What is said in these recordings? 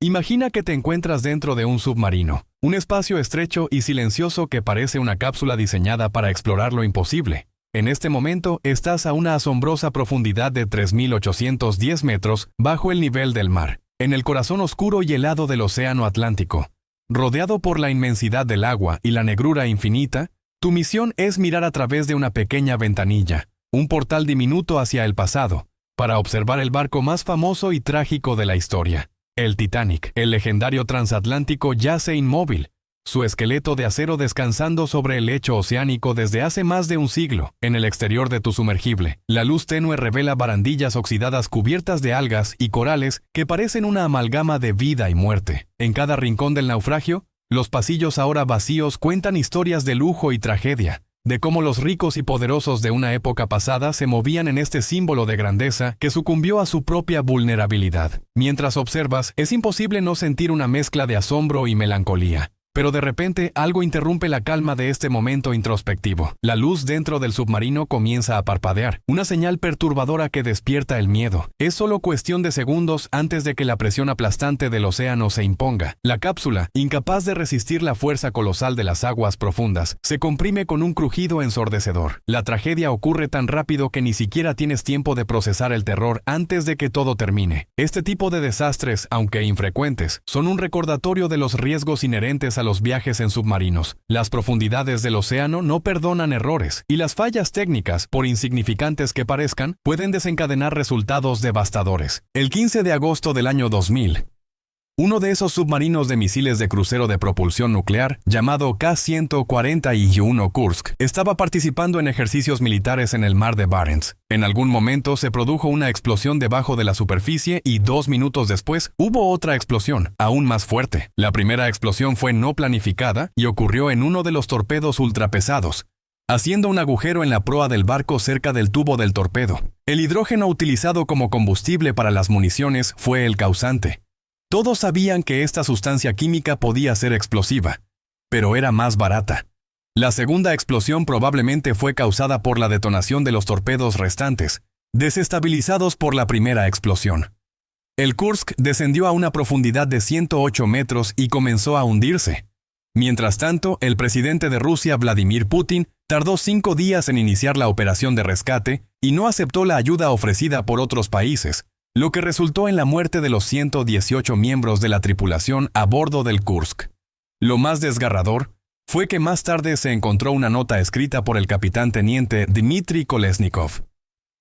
Imagina que te encuentras dentro de un submarino, un espacio estrecho y silencioso que parece una cápsula diseñada para explorar lo imposible. En este momento estás a una asombrosa profundidad de 3.810 metros bajo el nivel del mar, en el corazón oscuro y helado del Océano Atlántico. Rodeado por la inmensidad del agua y la negrura infinita, tu misión es mirar a través de una pequeña ventanilla, un portal diminuto hacia el pasado, para observar el barco más famoso y trágico de la historia. El Titanic, el legendario transatlántico, yace inmóvil, su esqueleto de acero descansando sobre el lecho oceánico desde hace más de un siglo. En el exterior de tu sumergible, la luz tenue revela barandillas oxidadas cubiertas de algas y corales que parecen una amalgama de vida y muerte. En cada rincón del naufragio, los pasillos ahora vacíos cuentan historias de lujo y tragedia, de cómo los ricos y poderosos de una época pasada se movían en este símbolo de grandeza que sucumbió a su propia vulnerabilidad. Mientras observas, es imposible no sentir una mezcla de asombro y melancolía. Pero de repente algo interrumpe la calma de este momento introspectivo. La luz dentro del submarino comienza a parpadear, una señal perturbadora que despierta el miedo. Es solo cuestión de segundos antes de que la presión aplastante del océano se imponga. La cápsula, incapaz de resistir la fuerza colosal de las aguas profundas, se comprime con un crujido ensordecedor. La tragedia ocurre tan rápido que ni siquiera tienes tiempo de procesar el terror antes de que todo termine. Este tipo de desastres, aunque infrecuentes, son un recordatorio de los riesgos inherentes a los viajes en submarinos. Las profundidades del océano no perdonan errores, y las fallas técnicas, por insignificantes que parezcan, pueden desencadenar resultados devastadores. El 15 de agosto del año 2000, uno de esos submarinos de misiles de crucero de propulsión nuclear, llamado K-141 Kursk, estaba participando en ejercicios militares en el mar de Barents. En algún momento se produjo una explosión debajo de la superficie y 2 minutos después hubo otra explosión, aún más fuerte. La primera explosión fue no planificada y ocurrió en uno de los torpedos ultrapesados, haciendo un agujero en la proa del barco cerca del tubo del torpedo. El hidrógeno utilizado como combustible para las municiones fue el causante. Todos sabían que esta sustancia química podía ser explosiva, pero era más barata. La segunda explosión probablemente fue causada por la detonación de los torpedos restantes, desestabilizados por la primera explosión. El Kursk descendió a una profundidad de 108 metros y comenzó a hundirse. Mientras tanto, el presidente de Rusia, Vladimir Putin, tardó 5 días en iniciar la operación de rescate y no aceptó la ayuda ofrecida por otros países, lo que resultó en la muerte de los 118 miembros de la tripulación a bordo del Kursk. Lo más desgarrador fue que más tarde se encontró una nota escrita por el capitán teniente Dmitry Kolesnikov.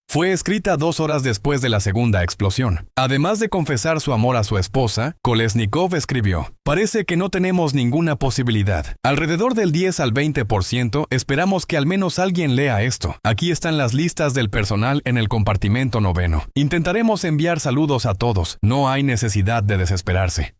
Fue escrita 2 horas después de la segunda explosión. Además de confesar su amor a su esposa, Kolesnikov escribió: «Parece que no tenemos ninguna posibilidad. Alrededor del 10 al 20% esperamos que al menos alguien lea esto. Aquí están las listas del personal en el compartimento 9. Intentaremos enviar saludos a todos. No hay necesidad de desesperarse».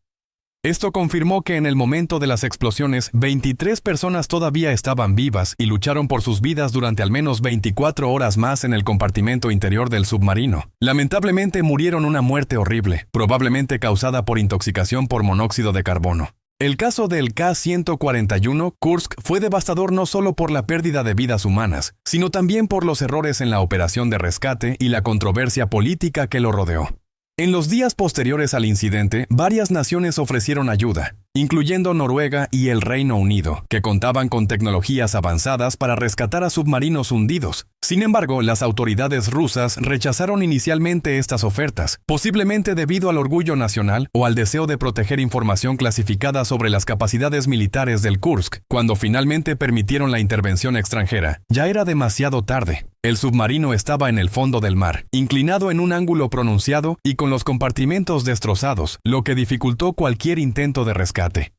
Esto confirmó que en el momento de las explosiones, 23 personas todavía estaban vivas y lucharon por sus vidas durante al menos 24 horas más en el compartimento interior del submarino. Lamentablemente murieron una muerte horrible, probablemente causada por intoxicación por monóxido de carbono. El caso del K-141 Kursk fue devastador no solo por la pérdida de vidas humanas, sino también por los errores en la operación de rescate y la controversia política que lo rodeó. En los días posteriores al incidente, varias naciones ofrecieron ayuda, incluyendo Noruega y el Reino Unido, que contaban con tecnologías avanzadas para rescatar a submarinos hundidos. Sin embargo, las autoridades rusas rechazaron inicialmente estas ofertas, posiblemente debido al orgullo nacional o al deseo de proteger información clasificada sobre las capacidades militares del Kursk. Cuando finalmente permitieron la intervención extranjera, ya era demasiado tarde. El submarino estaba en el fondo del mar, inclinado en un ángulo pronunciado y con los compartimentos destrozados, lo que dificultó cualquier intento de rescate.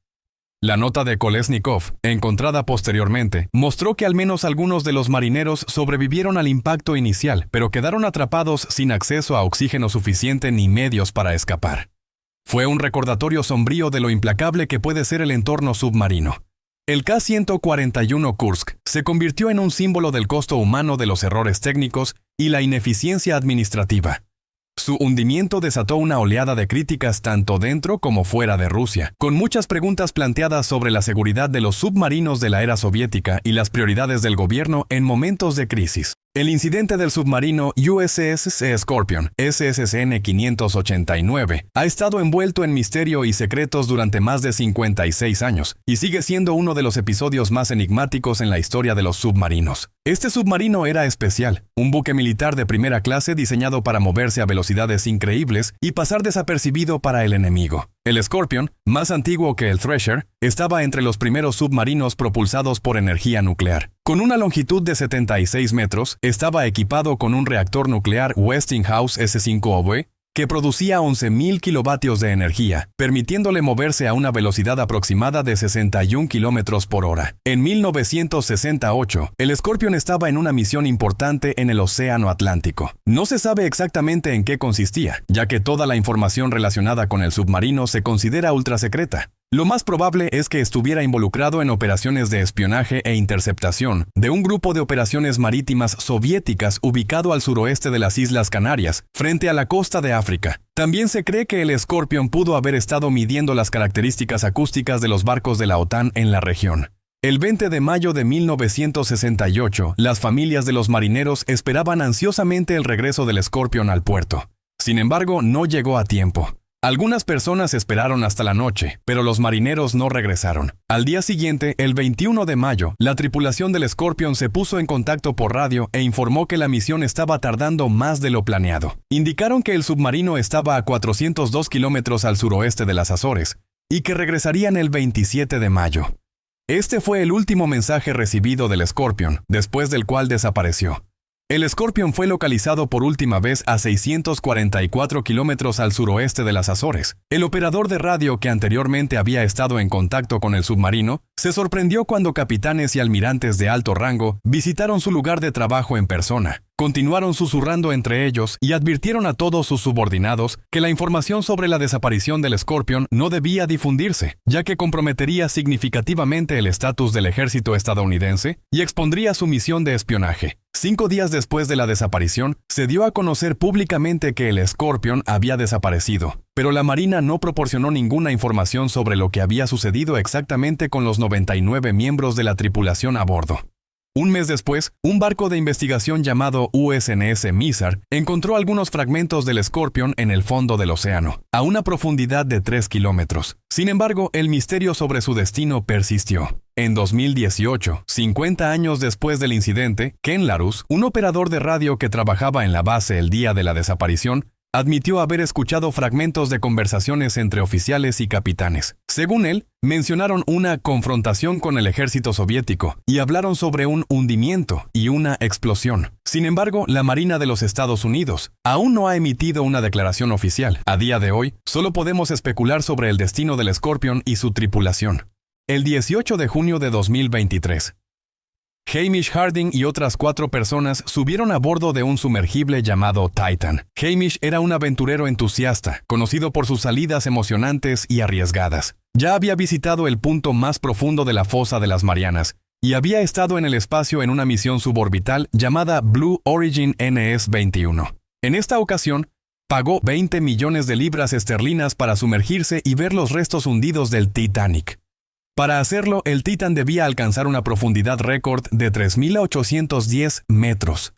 La nota de Kolesnikov, encontrada posteriormente, mostró que al menos algunos de los marineros sobrevivieron al impacto inicial, pero quedaron atrapados sin acceso a oxígeno suficiente ni medios para escapar. Fue un recordatorio sombrío de lo implacable que puede ser el entorno submarino. El K-141 Kursk se convirtió en un símbolo del costo humano de los errores técnicos y la ineficiencia administrativa. Su hundimiento desató una oleada de críticas tanto dentro como fuera de Rusia, con muchas preguntas planteadas sobre la seguridad de los submarinos de la era soviética y las prioridades del gobierno en momentos de crisis. El incidente del submarino USS Scorpion, SSN 589, ha estado envuelto en misterio y secretos durante más de 56 años, y sigue siendo uno de los episodios más enigmáticos en la historia de los submarinos. Este submarino era especial, un buque militar de primera clase diseñado para moverse a velocidades increíbles y pasar desapercibido para el enemigo. El Scorpion, más antiguo que el Thresher, estaba entre los primeros submarinos propulsados por energía nuclear. Con una longitud de 76 metros, estaba equipado con un reactor nuclear Westinghouse S5OV que producía 11.000 kilovatios de energía, permitiéndole moverse a una velocidad aproximada de 61 kilómetros por hora. En 1968, el Scorpion estaba en una misión importante en el Océano Atlántico. No se sabe exactamente en qué consistía, ya que toda la información relacionada con el submarino se considera ultrasecreta. Lo más probable es que estuviera involucrado en operaciones de espionaje e interceptación de un grupo de operaciones marítimas soviéticas ubicado al suroeste de las Islas Canarias, frente a la costa de África. También se cree que el Scorpion pudo haber estado midiendo las características acústicas de los barcos de la OTAN en la región. El 20 de mayo de 1968, las familias de los marineros esperaban ansiosamente el regreso del Scorpion al puerto. Sin embargo, no llegó a tiempo. Algunas personas esperaron hasta la noche, pero los marineros no regresaron. Al día siguiente, el 21 de mayo, la tripulación del Scorpion se puso en contacto por radio e informó que la misión estaba tardando más de lo planeado. Indicaron que el submarino estaba a 402 kilómetros al suroeste de las Azores y que regresarían el 27 de mayo. Este fue el último mensaje recibido del Scorpion, después del cual desapareció. El Scorpion fue localizado por última vez a 644 kilómetros al suroeste de las Azores. El operador de radio que anteriormente había estado en contacto con el submarino se sorprendió cuando capitanes y almirantes de alto rango visitaron su lugar de trabajo en persona. Continuaron susurrando entre ellos y advirtieron a todos sus subordinados que la información sobre la desaparición del Scorpion no debía difundirse, ya que comprometería significativamente el estatus del ejército estadounidense y expondría su misión de espionaje. 5 días después de la desaparición, se dio a conocer públicamente que el Scorpion había desaparecido, pero la Marina no proporcionó ninguna información sobre lo que había sucedido exactamente con los 99 miembros de la tripulación a bordo. Un mes después, un barco de investigación llamado USNS Mizar encontró algunos fragmentos del Scorpion en el fondo del océano, a una profundidad de 3 kilómetros. Sin embargo, el misterio sobre su destino persistió. En 2018, 50 años después del incidente, Ken Larus, un operador de radio que trabajaba en la base el día de la desaparición, admitió haber escuchado fragmentos de conversaciones entre oficiales y capitanes. Según él, mencionaron una confrontación con el ejército soviético y hablaron sobre un hundimiento y una explosión. Sin embargo, la Marina de los Estados Unidos aún no ha emitido una declaración oficial. A día de hoy, solo podemos especular sobre el destino del Scorpion y su tripulación. El 18 de junio de 2023. Hamish Harding y otras 4 personas subieron a bordo de un sumergible llamado Titan. Hamish era un aventurero entusiasta, conocido por sus salidas emocionantes y arriesgadas. Ya había visitado el punto más profundo de la fosa de las Marianas y había estado en el espacio en una misión suborbital llamada Blue Origin NS-21. En esta ocasión, pagó 20 millones de libras esterlinas para sumergirse y ver los restos hundidos del Titanic. Para hacerlo, el Titan debía alcanzar una profundidad récord de 3.810 metros.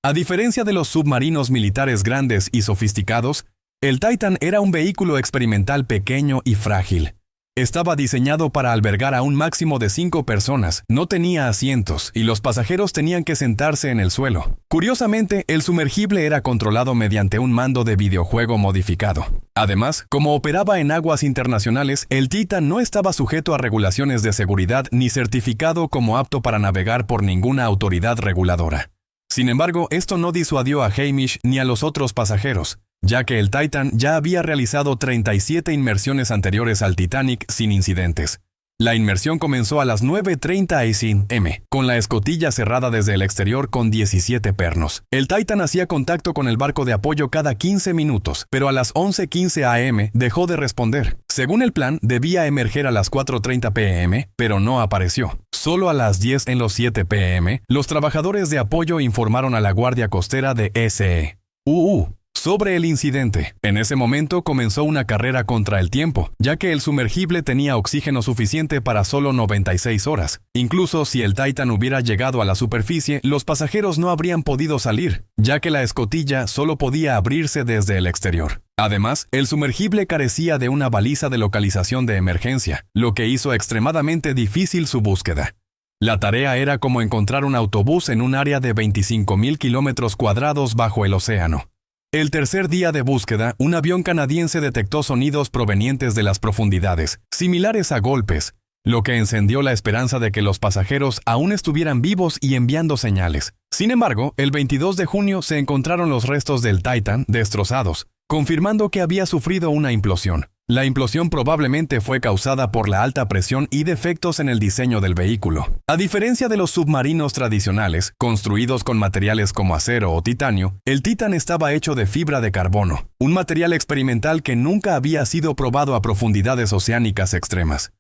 A diferencia de los submarinos militares grandes y sofisticados, el Titan era un vehículo experimental pequeño y frágil. Estaba diseñado para albergar a un máximo de 5 personas, no tenía asientos y los pasajeros tenían que sentarse en el suelo. Curiosamente, el sumergible era controlado mediante un mando de videojuego modificado. Además, como operaba en aguas internacionales, el Titan no estaba sujeto a regulaciones de seguridad ni certificado como apto para navegar por ninguna autoridad reguladora. Sin embargo, esto no disuadió a Hamish ni a los otros pasajeros, ya que el Titan ya había realizado 37 inmersiones anteriores al Titanic sin incidentes. La inmersión comenzó a las 9:30 am, con la escotilla cerrada desde el exterior con 17 pernos. El Titan hacía contacto con el barco de apoyo cada 15 minutos, pero a las 11:15 am dejó de responder. Según el plan, debía emerger a las 4:30 pm, pero no apareció. Solo a las 10 en los 7 pm, los trabajadores de apoyo informaron a la Guardia Costera de SEUU Sobre el incidente, en ese momento comenzó una carrera contra el tiempo, ya que el sumergible tenía oxígeno suficiente para solo 96 horas. Incluso si el Titan hubiera llegado a la superficie, los pasajeros no habrían podido salir, ya que la escotilla solo podía abrirse desde el exterior. Además, el sumergible carecía de una baliza de localización de emergencia, lo que hizo extremadamente difícil su búsqueda. La tarea era como encontrar un autobús en un área de 25.000 kilómetros cuadrados bajo el océano. El tercer día de búsqueda, un avión canadiense detectó sonidos provenientes de las profundidades, similares a golpes, lo que encendió la esperanza de que los pasajeros aún estuvieran vivos y enviando señales. Sin embargo, el 22 de junio se encontraron los restos del Titan destrozados, confirmando que había sufrido una implosión. La implosión probablemente fue causada por la alta presión y defectos en el diseño del vehículo. A diferencia de los submarinos tradicionales, construidos con materiales como acero o titanio, el Titan estaba hecho de fibra de carbono, un material experimental que nunca había sido probado a profundidades oceánicas extremas.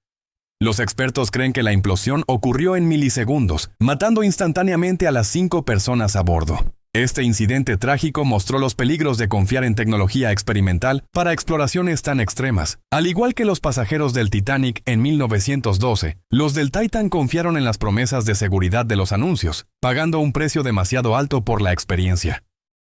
Los expertos creen que la implosión ocurrió en milisegundos, matando instantáneamente a las 5 personas a bordo. Este incidente trágico mostró los peligros de confiar en tecnología experimental para exploraciones tan extremas. Al igual que los pasajeros del Titanic en 1912, los del Titan confiaron en las promesas de seguridad de los anuncios, pagando un precio demasiado alto por la experiencia.